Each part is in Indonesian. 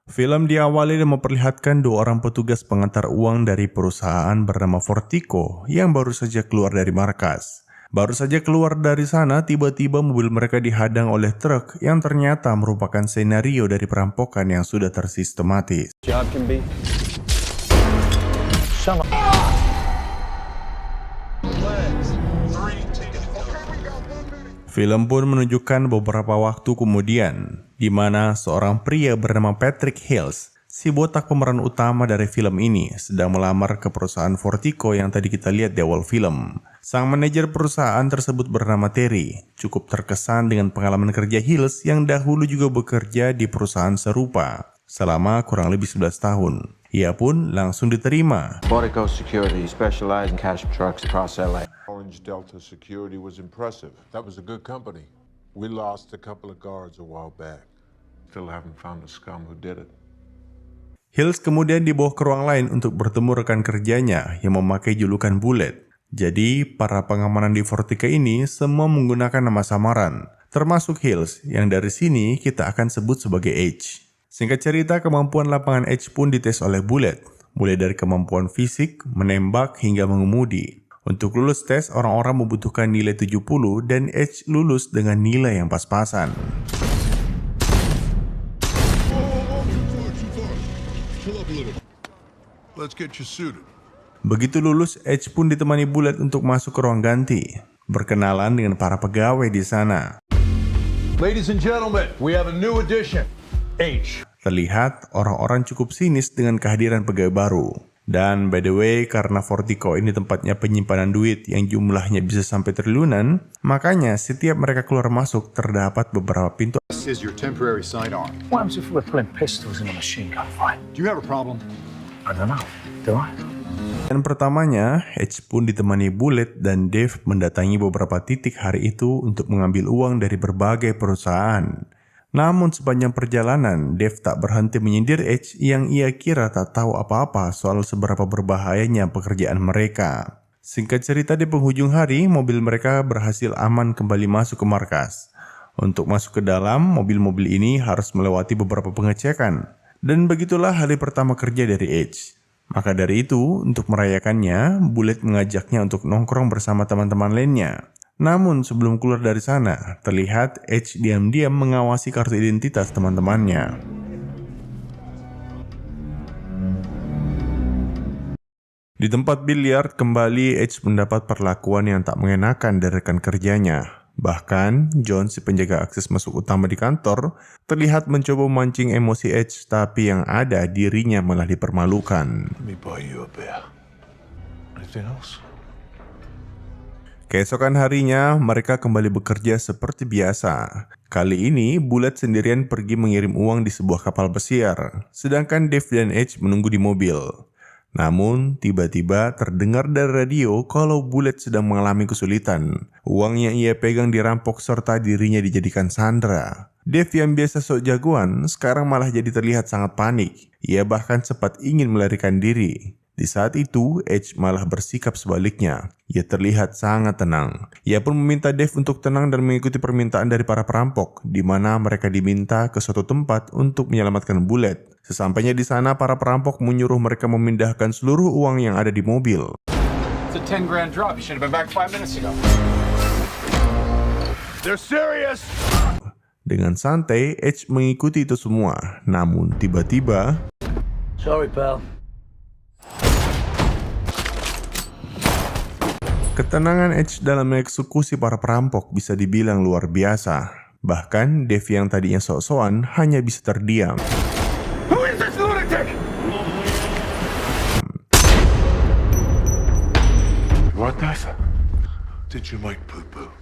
Film diawali dan memperlihatkan dua orang petugas pengantar uang dari perusahaan bernama Fortico yang baru saja keluar dari markas. Baru saja keluar dari sana, tiba-tiba mobil mereka dihadang oleh truk yang ternyata merupakan senario dari perampokan yang sudah tersistematis. Film pun menunjukkan beberapa waktu kemudian, di mana seorang pria bernama Patrick Hills, si botak pemeran utama dari film ini, sedang melamar ke perusahaan Fortico yang tadi kita lihat di awal film. Sang manajer perusahaan tersebut bernama Terry, cukup terkesan dengan pengalaman kerja Hills yang dahulu juga bekerja di perusahaan serupa, selama kurang lebih 11 tahun. Ia pun langsung diterima. Fortico Security specialized in cash trucks across LA. Orange Delta Security was impressive. That was a good company. We lost a couple of guards a while back. Still haven't found the scum who did it. Hills kemudian dibawa ke ruang lain untuk bertemu rekan kerjanya yang memakai julukan Bullet. Jadi, para pengamanan di Fortico ini semua menggunakan nama samaran, termasuk Hills yang dari sini kita akan sebut sebagai H. Singkat cerita, kemampuan lapangan H pun dites oleh Bullet, mulai dari kemampuan fisik, menembak, hingga mengemudi. Untuk lulus tes, orang-orang membutuhkan nilai 70 dan H lulus dengan nilai yang pas-pasan. Begitu lulus, H pun ditemani Bullet untuk masuk ke ruang ganti, berkenalan dengan para pegawai di sana. Ladies and gentlemen, we have a new addition. H. Terlihat orang-orang cukup sinis dengan kehadiran pegawai baru. Dan by the way, karena Fortico ini tempatnya penyimpanan duit yang jumlahnya bisa sampai triliunan, makanya setiap mereka keluar masuk terdapat beberapa pintu. This is your temporary sidearm. What happens if we're pulling pistols in a machine gun fight? Do you have a problem? I don't know. Do I? Dan pertamanya, H pun ditemani Bullet dan Dave mendatangi beberapa titik hari itu untuk mengambil uang dari berbagai perusahaan. Namun sepanjang perjalanan, Dave tak berhenti menyindir H yang ia kira tak tahu apa-apa soal seberapa berbahayanya pekerjaan mereka. Singkat cerita, di penghujung hari, mobil mereka berhasil aman kembali masuk ke markas. Untuk masuk ke dalam, mobil-mobil ini harus melewati beberapa pengecekan. Dan begitulah hari pertama kerja dari H. Maka dari itu, untuk merayakannya, Bullet mengajaknya untuk nongkrong bersama teman-teman lainnya. Namun sebelum keluar dari sana, terlihat H diam-diam mengawasi kartu identitas teman-temannya. Di tempat biliar, kembali H mendapat perlakuan yang tak mengenakan dari rekan kerjanya. Bahkan, John, si penjaga akses masuk utama di kantor, terlihat mencoba memancing emosi H, tapi yang ada dirinya malah dipermalukan. Let me buy you a beer. Anything else? Keesokan harinya, mereka kembali bekerja seperti biasa. Kali ini, Bullet sendirian pergi mengirim uang di sebuah kapal pesiar, sedangkan Dave dan H menunggu di mobil. Namun, tiba-tiba terdengar dari radio kalau Bullet sedang mengalami kesulitan. Uang yang ia pegang dirampok serta dirinya dijadikan sandera. Dave yang biasa sok jagoan, sekarang malah jadi terlihat sangat panik. Ia bahkan sempat ingin melarikan diri. Di saat itu, H malah bersikap sebaliknya. Ia terlihat sangat tenang. Ia pun meminta Dave untuk tenang dan mengikuti permintaan dari para perampok, di mana mereka diminta ke suatu tempat untuk menyelamatkan Bullet. Sesampainya di sana, para perampok menyuruh mereka memindahkan seluruh uang yang ada di mobil. It's a 10 grand drop. You should have been back 5 minutes ago. They're serious! Dengan santai, H mengikuti itu semua. Namun tiba-tiba... Sorry, pal. Ketenangan H dalam mengeksekusi para perampok bisa dibilang luar biasa. Bahkan, Dave yang tadinya sok-sokan hanya bisa terdiam. Who is this lunatic? What the? Did you make poo-poo?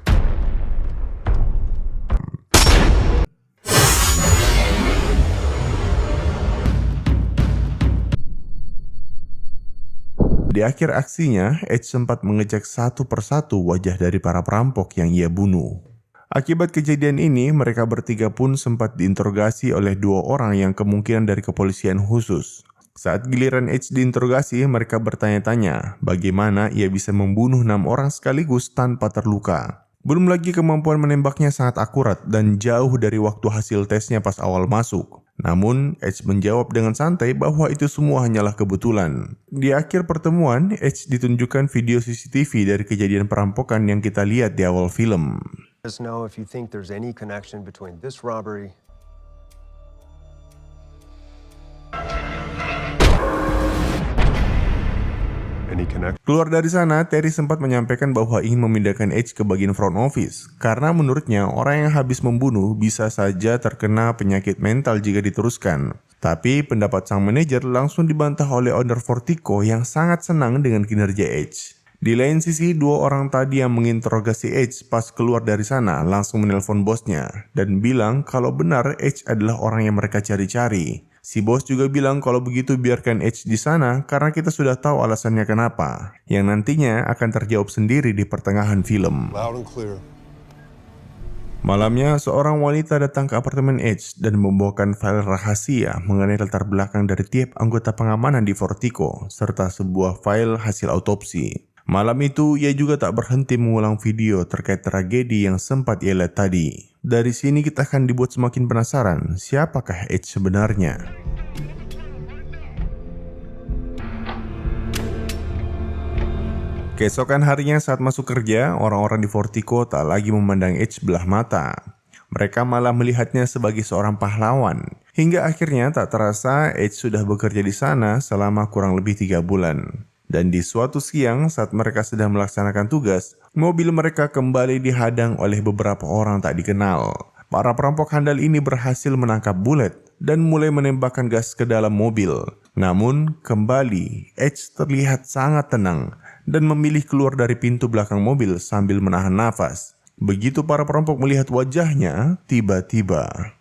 Di akhir aksinya, H sempat mengecek satu persatu wajah dari para perampok yang ia bunuh. Akibat kejadian ini, mereka bertiga pun sempat diinterogasi oleh dua orang yang kemungkinan dari kepolisian khusus. Saat giliran H diinterogasi, mereka bertanya-tanya bagaimana ia bisa membunuh 6 orang sekaligus tanpa terluka. Belum lagi kemampuan menembaknya sangat akurat dan jauh dari waktu hasil tesnya pas awal masuk. Namun, Edge menjawab dengan santai bahwa itu semua hanyalah kebetulan. Di akhir pertemuan, Edge ditunjukkan video CCTV dari kejadian perampokan yang kita lihat di awal film. Let us know if you think there's any connection between this robbery Keluar dari sana, Terry sempat menyampaikan bahwa ingin memindahkan Edge ke bagian front office karena menurutnya orang yang habis membunuh bisa saja terkena penyakit mental jika diteruskan. Tapi pendapat sang manajer langsung dibantah oleh owner Vertigo yang sangat senang dengan kinerja Edge. Di lain sisi, dua orang tadi yang menginterogasi Edge pas keluar dari sana langsung menelpon bosnya dan bilang kalau benar Edge adalah orang yang mereka cari-cari. Si bos juga bilang kalau begitu biarkan Edge di sana karena kita sudah tahu alasannya kenapa, yang nantinya akan terjawab sendiri di pertengahan film. Loud and clear. Malamnya, seorang wanita datang ke apartemen Edge dan membawakan file rahasia mengenai latar belakang dari tiap anggota pengamanan di Vertigo, serta sebuah file hasil autopsi. Malam itu, ia juga tak berhenti mengulang video terkait tragedi yang sempat ia lihat tadi. Dari sini kita akan dibuat semakin penasaran, siapakah Edge sebenarnya? Keesokan harinya saat masuk kerja, orang-orang di Vertigo tak lagi memandang Edge belah mata. Mereka malah melihatnya sebagai seorang pahlawan. Hingga akhirnya tak terasa Edge sudah bekerja di sana selama kurang lebih 3 bulan. Dan di suatu siang saat mereka sedang melaksanakan tugas, mobil mereka kembali dihadang oleh beberapa orang tak dikenal. Para perampok handal ini berhasil menangkap Bullet dan mulai menembakkan gas ke dalam mobil. Namun, kembali Edge terlihat sangat tenang dan memilih keluar dari pintu belakang mobil sambil menahan nafas. Begitu para perampok melihat wajahnya, tiba-tiba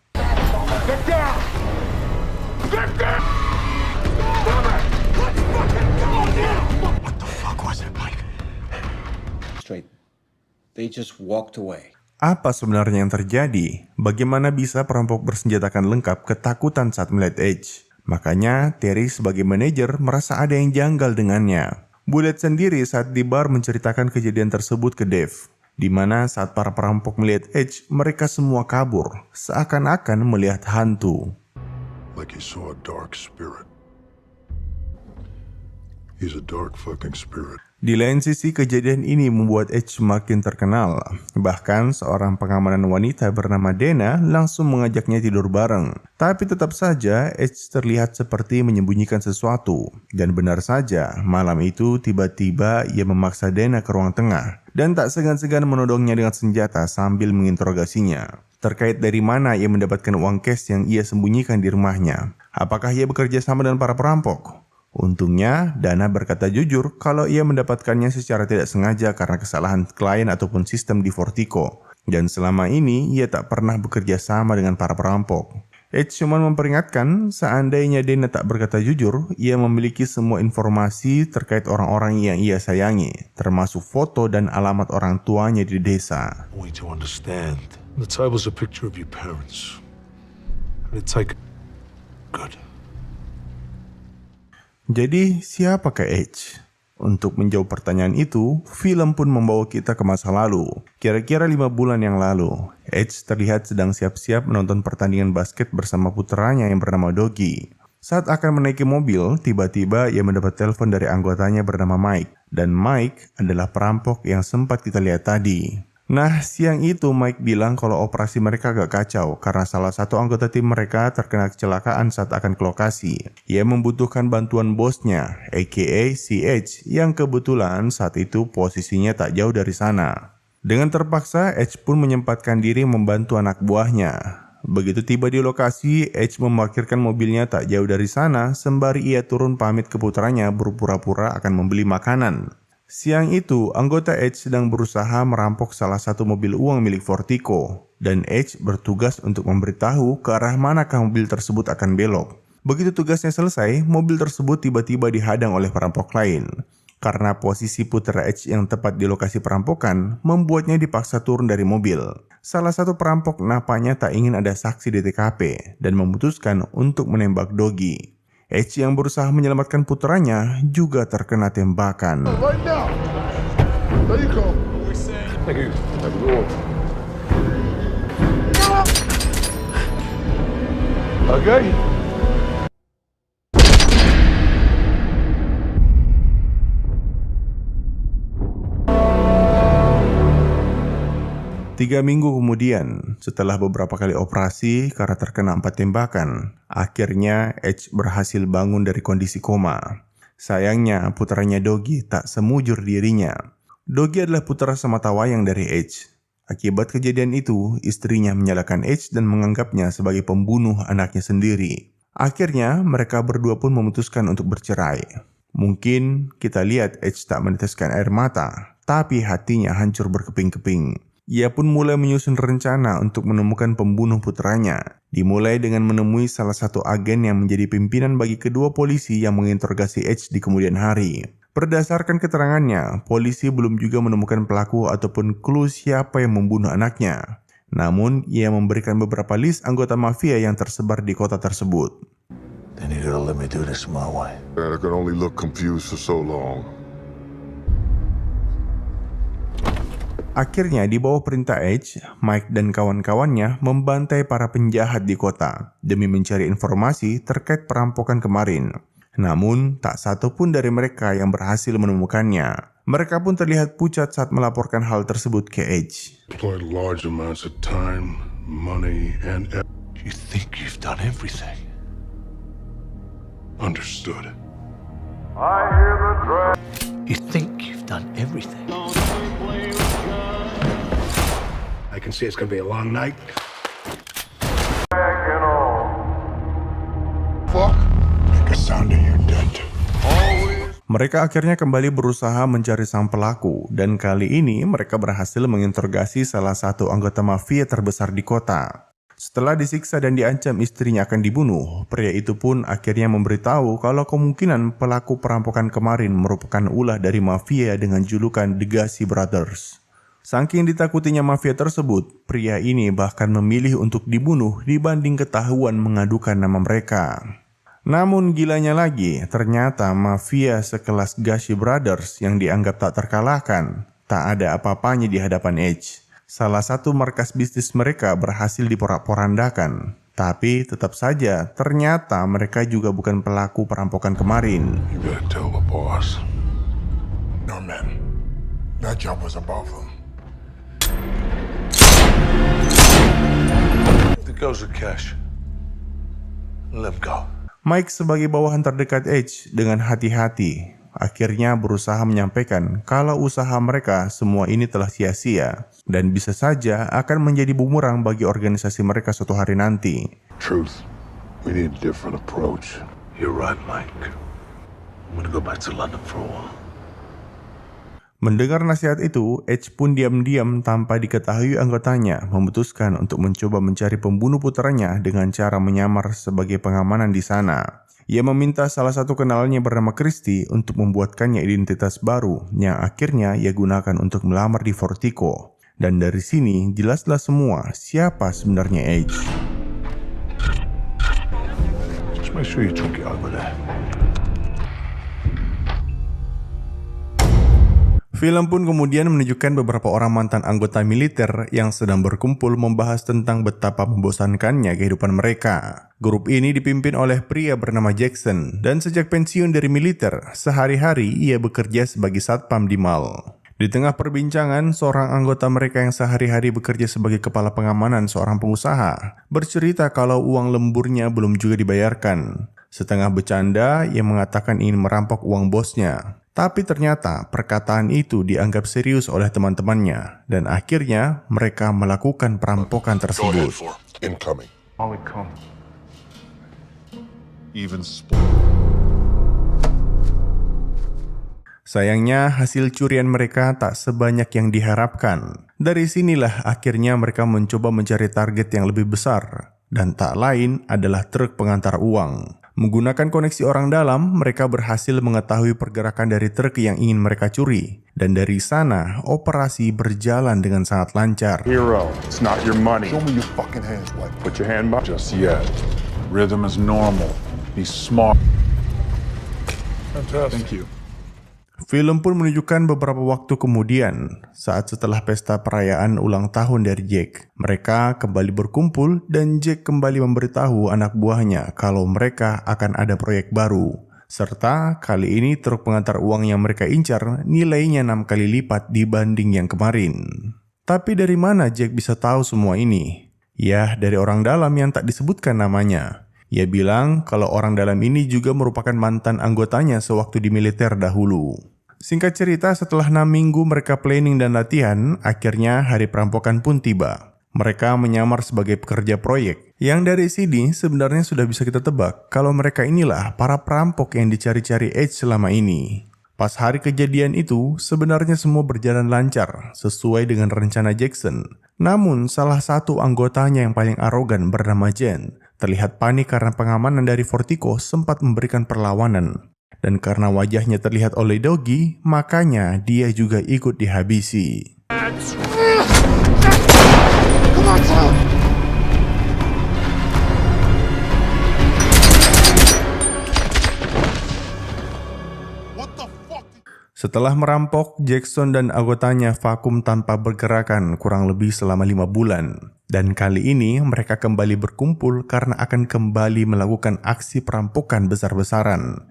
They just walked away. apa sebenarnya yang terjadi? Bagaimana bisa perampok bersenjatakan lengkap ketakutan saat melihat Edge? Makanya Terry sebagai manajer merasa ada yang janggal dengannya. Bullet sendiri saat di bar menceritakan kejadian tersebut ke Dave, di mana saat para perampok melihat Edge, mereka semua kabur, seakan-akan melihat hantu. Like he saw a dark spirit. He's a dark fucking spirit. Di lain sisi, kejadian ini membuat Edge semakin terkenal. Bahkan seorang pengamanan wanita bernama Dana langsung mengajaknya tidur bareng. Tapi tetap saja Edge terlihat seperti menyembunyikan sesuatu. Dan benar saja, malam itu tiba-tiba ia memaksa Dana ke ruang tengah dan tak segan-segan menodongnya dengan senjata sambil menginterogasinya. Terkait dari mana ia mendapatkan uang cash yang ia sembunyikan di rumahnya. Apakah ia bekerja sama dengan para perampok? Untungnya, Dana berkata jujur kalau ia mendapatkannya secara tidak sengaja karena kesalahan klien ataupun sistem di Vertigo. Dan selama ini, ia tak pernah bekerja sama dengan para perampok. Edge cuma memperingatkan, seandainya Dana tak berkata jujur, ia memiliki semua informasi terkait orang-orang yang ia sayangi, termasuk foto dan alamat orang tuanya di desa. I want you to understand. The table's a picture of your parents. And it's like good. Jadi, siapakah Edge? Untuk menjawab pertanyaan itu, film pun membawa kita ke masa lalu. Kira-kira 5 bulan yang lalu, Edge terlihat sedang siap-siap menonton pertandingan basket bersama putranya yang bernama Doggy. Saat akan menaiki mobil, tiba-tiba ia mendapat telepon dari anggotanya bernama Mike. Dan Mike adalah perampok yang sempat kita lihat tadi. Nah, siang itu Mike bilang kalau operasi mereka agak kacau karena salah satu anggota tim mereka terkena kecelakaan saat akan ke lokasi. Ia membutuhkan bantuan bosnya, aka CH, yang kebetulan saat itu posisinya tak jauh dari sana. Dengan terpaksa, Edge pun menyempatkan diri membantu anak buahnya. Begitu tiba di lokasi, Edge memarkirkan mobilnya tak jauh dari sana sembari ia turun pamit ke putranya berpura-pura akan membeli makanan. Siang itu, anggota Edge sedang berusaha merampok salah satu mobil uang milik Vertigo, dan Edge bertugas untuk memberitahu ke arah manakah mobil tersebut akan belok. Begitu tugasnya selesai, mobil tersebut tiba-tiba dihadang oleh perampok lain. Karena posisi putra Edge yang tepat di lokasi perampokan, membuatnya dipaksa turun dari mobil. Salah satu perampok nampaknya tak ingin ada saksi di TKP, dan memutuskan untuk menembak Doggy. Edge yang berusaha menyelamatkan putranya juga terkena tembakan. Right now. There you go. Thank you. Have a good one. Okay. Tiga minggu kemudian, setelah beberapa kali operasi karena terkena 4 tembakan, akhirnya Edge berhasil bangun dari kondisi koma. Sayangnya, putranya Doggy tak semujur dirinya. Doggy adalah putra sematawayang dari Edge. Akibat kejadian itu, istrinya menyalahkan Edge dan menganggapnya sebagai pembunuh anaknya sendiri. Akhirnya, mereka berdua pun memutuskan untuk bercerai. Mungkin kita lihat Edge tak meneteskan air mata, tapi hatinya hancur berkeping-keping. Ia pun mulai menyusun rencana untuk menemukan pembunuh putranya. Dimulai dengan menemui salah satu agen yang menjadi pimpinan bagi kedua polisi yang menginterogasi Edge di kemudian hari. Berdasarkan keterangannya, polisi belum juga menemukan pelaku ataupun clue siapa yang membunuh anaknya. Namun, ia memberikan beberapa list anggota mafia yang tersebar di kota tersebut. Then you gotta let me do this my way. I can only look confused for so long. Akhirnya di bawah perintah Edge, Mike dan kawan-kawannya membantai para penjahat di kota demi mencari informasi terkait perampokan kemarin. Namun, tak satu pun dari mereka yang berhasil menemukannya. Mereka pun terlihat pucat saat melaporkan hal tersebut ke Edge. Deployed large amounts of time, money, and You think you've done everything? understood. You think you've done everything? I can see it's gonna be a long night. Fuck. Make a sound and you're dead. Mereka akhirnya kembali berusaha mencari sang pelaku, dan kali ini mereka berhasil menginterogasi salah satu anggota mafia terbesar di kota. Setelah disiksa dan diancam istrinya akan dibunuh, pria itu pun akhirnya memberitahu kalau kemungkinan pelaku perampokan kemarin merupakan ulah dari mafia dengan julukan The Gacy Brothers. Saking ditakutinya mafia tersebut, pria ini bahkan memilih untuk dibunuh dibanding ketahuan mengadukan nama mereka. Namun gilanya lagi, ternyata mafia sekelas Gacy Brothers yang dianggap tak terkalahkan, tak ada apa-apanya di hadapan Edge. Salah satu markas bisnis mereka berhasil diporak-porandakan. Tapi tetap saja, ternyata mereka juga bukan pelaku perampokan kemarin. You better tell the boss. No, man. That job was above him. The goes the cash. Let him go. Mike sebagai bawahan terdekat Edge dengan hati-hati akhirnya berusaha menyampaikan kalau usaha mereka semua ini telah sia-sia dan bisa saja akan menjadi bumerang bagi organisasi mereka suatu hari nanti. Truth. We need a different approach. You're right, Mike. I'm gonna go back to London for a while. Mendengar nasihat itu, Edge pun diam-diam tanpa diketahui anggotanya memutuskan untuk mencoba mencari pembunuh putranya dengan cara menyamar sebagai pengamanan di sana. Ia meminta salah satu kenalannya bernama Christy untuk membuatkannya identitas baru yang akhirnya ia gunakan untuk melamar di Fortico. Dan dari sini jelaslah semua siapa sebenarnya Edge. Just make sure you took it over there. Film pun kemudian menunjukkan beberapa orang mantan anggota militer yang sedang berkumpul membahas tentang betapa membosankannya kehidupan mereka. Grup ini dipimpin oleh pria bernama Jackson, dan sejak pensiun dari militer, sehari-hari ia bekerja sebagai satpam di mall. Di tengah perbincangan, seorang anggota mereka yang sehari-hari bekerja sebagai kepala pengamanan seorang pengusaha, bercerita kalau uang lemburnya belum juga dibayarkan. Setengah bercanda, ia mengatakan ingin merampok uang bosnya. Tapi ternyata perkataan itu dianggap serius oleh teman-temannya, dan akhirnya mereka melakukan perampokan tersebut. Incoming. Oh, we come. Even split. Sayangnya hasil curian mereka tak sebanyak yang diharapkan. Dari sinilah akhirnya mereka mencoba mencari target yang lebih besar, dan tak lain adalah truk pengantar uang. Menggunakan koneksi orang dalam, mereka berhasil mengetahui pergerakan dari truk yang ingin mereka curi. Dan dari sana, operasi berjalan dengan sangat lancar. Hero, it's not your money. Show me your fucking hands, like. Put your hand back. Just yet. Rhythm is normal. Be smart. Fantastic. Thank you. Film pun menunjukkan beberapa waktu kemudian, saat setelah pesta perayaan ulang tahun dari Jack, mereka kembali berkumpul dan Jack kembali memberitahu anak buahnya kalau mereka akan ada proyek baru. Serta kali ini truk pengantar uang yang mereka incar nilainya 6 kali lipat dibanding yang kemarin. Tapi dari mana Jack bisa tahu semua ini? Ya, dari orang dalam yang tak disebutkan namanya. Ia bilang kalau orang dalam ini juga merupakan mantan anggotanya sewaktu di militer dahulu. Singkat cerita, setelah 6 minggu mereka planning dan latihan, akhirnya hari perampokan pun tiba. Mereka menyamar sebagai pekerja proyek, yang dari sini sebenarnya sudah bisa kita tebak kalau mereka inilah para perampok yang dicari-cari Edge selama ini. Pas hari kejadian itu, sebenarnya semua berjalan lancar, sesuai dengan rencana Jackson. Namun, salah satu anggotanya yang paling arogan bernama Jen, terlihat panik karena pengamanan dari Vertigo sempat memberikan perlawanan. Dan karena wajahnya terlihat oleh Doggy, makanya dia juga ikut dihabisi. Setelah merampok, Jackson dan anggotanya vakum tanpa bergerakan kurang lebih selama 5 bulan. Dan kali ini mereka kembali berkumpul karena akan kembali melakukan aksi perampokan besar-besaran.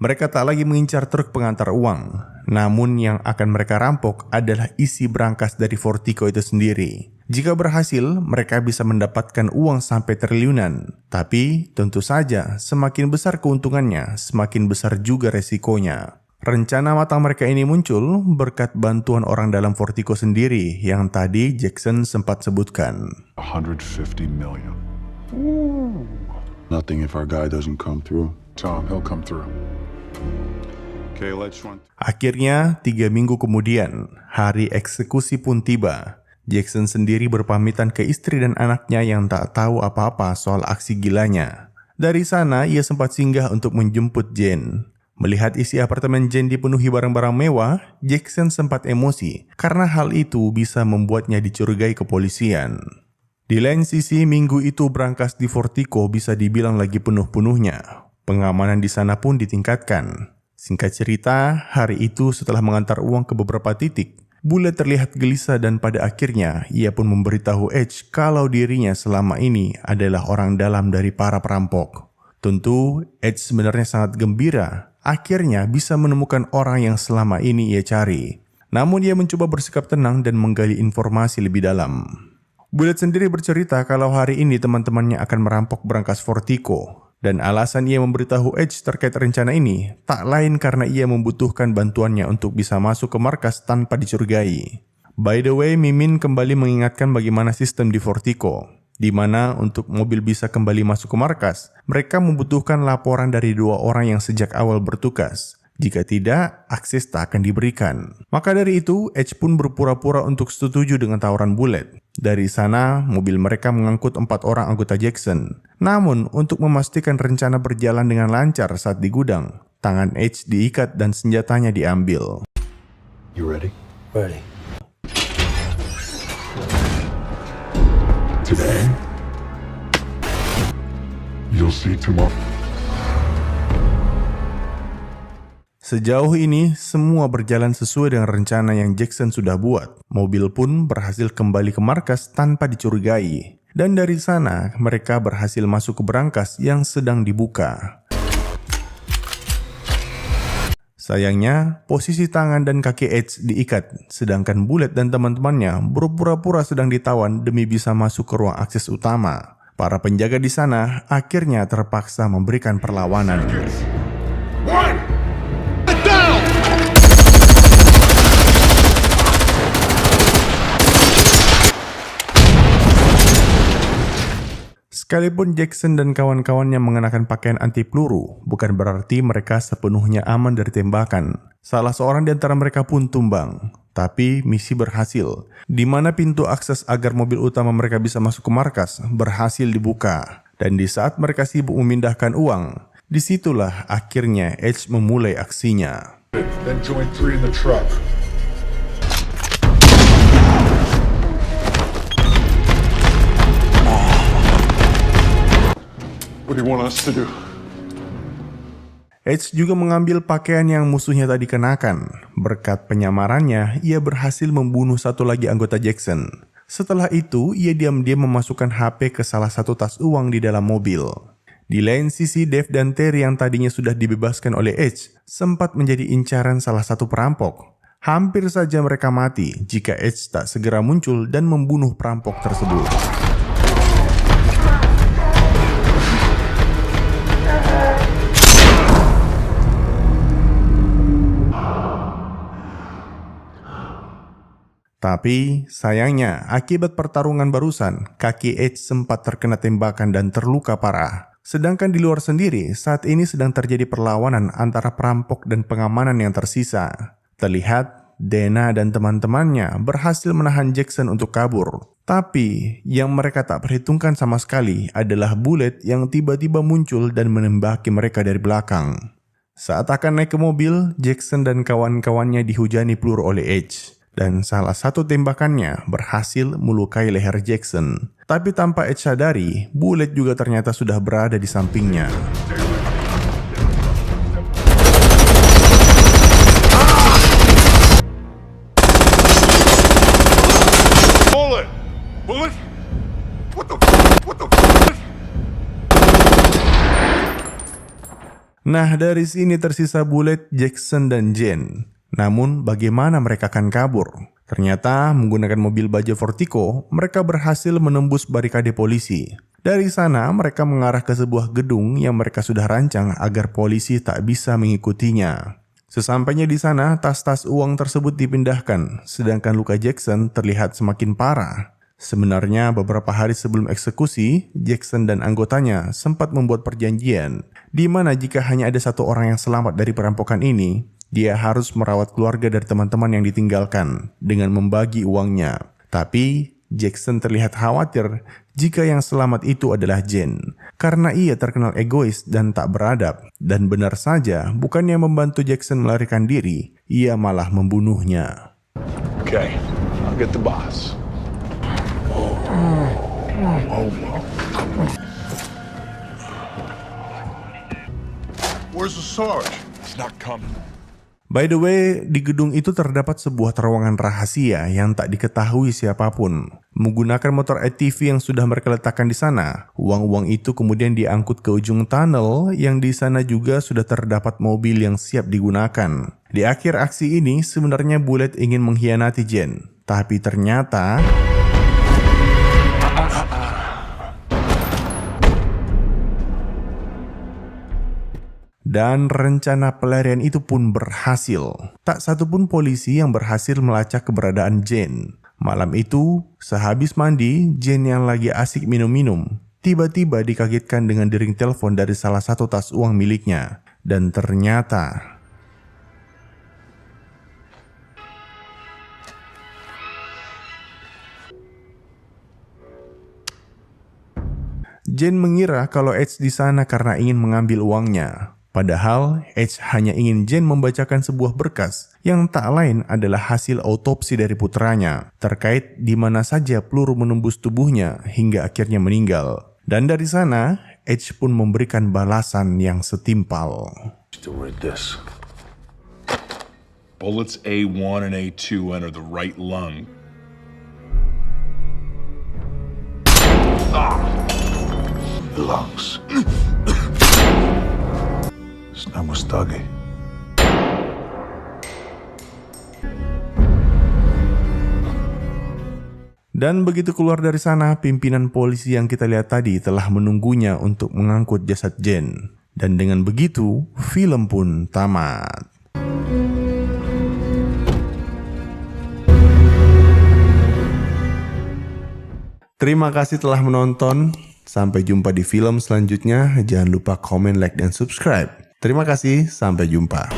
Mereka tak lagi mengincar truk pengantar uang, namun yang akan mereka rampok adalah isi brankas dari Vertigo itu sendiri. Jika berhasil, mereka bisa mendapatkan uang sampai triliunan. Tapi, tentu saja, semakin besar keuntungannya, semakin besar juga resikonya. Rencana matang mereka ini muncul berkat bantuan orang dalam Vertigo sendiri yang tadi Jackson sempat sebutkan. 150 million. Ooh. Nothing if our guy doesn't come through. Tom, he'll come through. Okay, let's run. Akhirnya, 3 minggu kemudian, hari eksekusi pun tiba. Jackson sendiri berpamitan ke istri dan anaknya yang tak tahu apa-apa soal aksi gilanya. Dari sana, ia sempat singgah untuk menjemput Jen. Melihat isi apartemen Jen dipenuhi barang-barang mewah, Jackson sempat emosi karena hal itu bisa membuatnya dicurigai kepolisian. Di lain sisi, minggu itu brankas di Vertigo bisa dibilang lagi penuh-penuhnya. Pengamanan di sana pun ditingkatkan. Singkat cerita, hari itu setelah mengantar uang ke beberapa titik, Bullet terlihat gelisah dan pada akhirnya ia pun memberitahu Edge kalau dirinya selama ini adalah orang dalam dari para perampok. Tentu, Edge sebenarnya sangat gembira akhirnya bisa menemukan orang yang selama ini ia cari. Namun ia mencoba bersikap tenang dan menggali informasi lebih dalam. Bullet sendiri bercerita kalau hari ini teman-temannya akan merampok brankas Vertigo. Dan alasan ia memberitahu Edge terkait rencana ini tak lain karena ia membutuhkan bantuannya untuk bisa masuk ke markas tanpa dicurigai. By the way, Mimin kembali mengingatkan bagaimana sistem di Vertigo, di mana untuk mobil bisa kembali masuk ke markas, mereka membutuhkan laporan dari 2 orang yang sejak awal bertugas. Jika tidak, akses tak akan diberikan. Maka dari itu, Edge pun berpura-pura untuk setuju dengan tawaran Bullet. Dari sana, mobil mereka mengangkut 4 orang anggota Jackson. Namun, untuk memastikan rencana berjalan dengan lancar saat di gudang, tangan Edge diikat dan senjatanya diambil. You ready? Ready. Today, you'll see tomorrow. Sejauh ini, semua berjalan sesuai dengan rencana yang Jackson sudah buat. Mobil pun berhasil kembali ke markas tanpa dicurigai. Dan dari sana, mereka berhasil masuk ke brankas yang sedang dibuka. Sayangnya, posisi tangan dan kaki Edge diikat, sedangkan Bullet dan teman-temannya berpura-pura sedang ditawan demi bisa masuk ke ruang akses utama. Para penjaga di sana akhirnya terpaksa memberikan perlawanan. Sekalipun Jackson dan kawan-kawannya mengenakan pakaian anti peluru, bukan berarti mereka sepenuhnya aman dari tembakan. Salah seorang di antara mereka pun tumbang. Tapi misi berhasil, di mana pintu akses agar mobil utama mereka bisa masuk ke markas berhasil dibuka. Dan di saat mereka sibuk memindahkan uang, disitulah akhirnya Edge memulai aksinya. Then join 3 in the truck. What do you want us to do? Edge juga mengambil pakaian yang musuhnya tadi kenakan. Berkat penyamarannya, ia berhasil membunuh satu lagi anggota Jackson. Setelah itu, ia diam-diam memasukkan HP ke salah satu tas uang di dalam mobil. Di lain sisi, Dave dan Terry yang tadinya sudah dibebaskan oleh Edge sempat menjadi incaran salah satu perampok. Hampir saja mereka mati jika Edge tak segera muncul dan membunuh perampok tersebut. Tapi, sayangnya, akibat pertarungan barusan, kaki Edge sempat terkena tembakan dan terluka parah. Sedangkan di luar sendiri, saat ini sedang terjadi perlawanan antara perampok dan pengamanan yang tersisa. Terlihat, Dana dan teman-temannya berhasil menahan Jackson untuk kabur. Tapi, yang mereka tak perhitungkan sama sekali adalah Bullet yang tiba-tiba muncul dan menembaki mereka dari belakang. Saat akan naik ke mobil, Jackson dan kawan-kawannya dihujani peluru oleh Edge. Dan salah satu tembakannya berhasil melukai leher Jackson. Tapi tanpa Edge sadari, Bullet juga ternyata sudah berada di sampingnya. Bullet! Bullet? What the Nah, dari sini tersisa Bullet, Jackson, dan Jen. Namun, bagaimana mereka akan kabur? Ternyata, menggunakan mobil baja Vertigo, mereka berhasil menembus barikade polisi. Dari sana, mereka mengarah ke sebuah gedung yang mereka sudah rancang agar polisi tak bisa mengikutinya. Sesampainya di sana, tas-tas uang tersebut dipindahkan, sedangkan luka Jackson terlihat semakin parah. Sebenarnya, beberapa hari sebelum eksekusi, Jackson dan anggotanya sempat membuat perjanjian, di mana jika hanya ada satu orang yang selamat dari perampokan ini, dia harus merawat keluarga dari teman-teman yang ditinggalkan dengan membagi uangnya. Tapi Jackson terlihat khawatir jika yang selamat itu adalah Jen, karena ia terkenal egois dan tak beradab. Dan benar saja, bukannya membantu Jackson melarikan diri, ia malah membunuhnya. Okay, I'll get the boss. Where's the Sarge? It's not coming. By the way, di gedung itu terdapat sebuah terowongan rahasia yang tak diketahui siapapun. Menggunakan motor ATV yang sudah mereka letakkan di sana, uang-uang itu kemudian diangkut ke ujung tunnel yang di sana juga sudah terdapat mobil yang siap digunakan. Di akhir aksi ini, sebenarnya Bullet ingin mengkhianati Jen, tapi ternyata dan rencana pelarian itu pun berhasil. Tak satupun polisi yang berhasil melacak keberadaan Jen. Malam itu, sehabis mandi, Jen yang lagi asik minum-minum, tiba-tiba dikagetkan dengan dering telepon dari salah satu tas uang miliknya. Dan ternyata Jen mengira kalau Edge di sana karena ingin mengambil uangnya. Padahal, Edge hanya ingin Jen membacakan sebuah berkas yang tak lain adalah hasil autopsi dari putranya, terkait di mana saja peluru menembus tubuhnya hingga akhirnya meninggal. Dan dari sana, Edge pun memberikan balasan yang setimpal. Still read this. Bullets A1 and A2 enter the right lung. Lungs. Nama Stagi. Dan begitu keluar dari sana, pimpinan polisi yang kita lihat tadi telah menunggunya untuk mengangkut jasad Jen. Dan dengan begitu, film pun tamat. Terima kasih telah menonton. Sampai jumpa di film selanjutnya. Jangan lupa komen, like, dan subscribe. Terima kasih, sampai jumpa.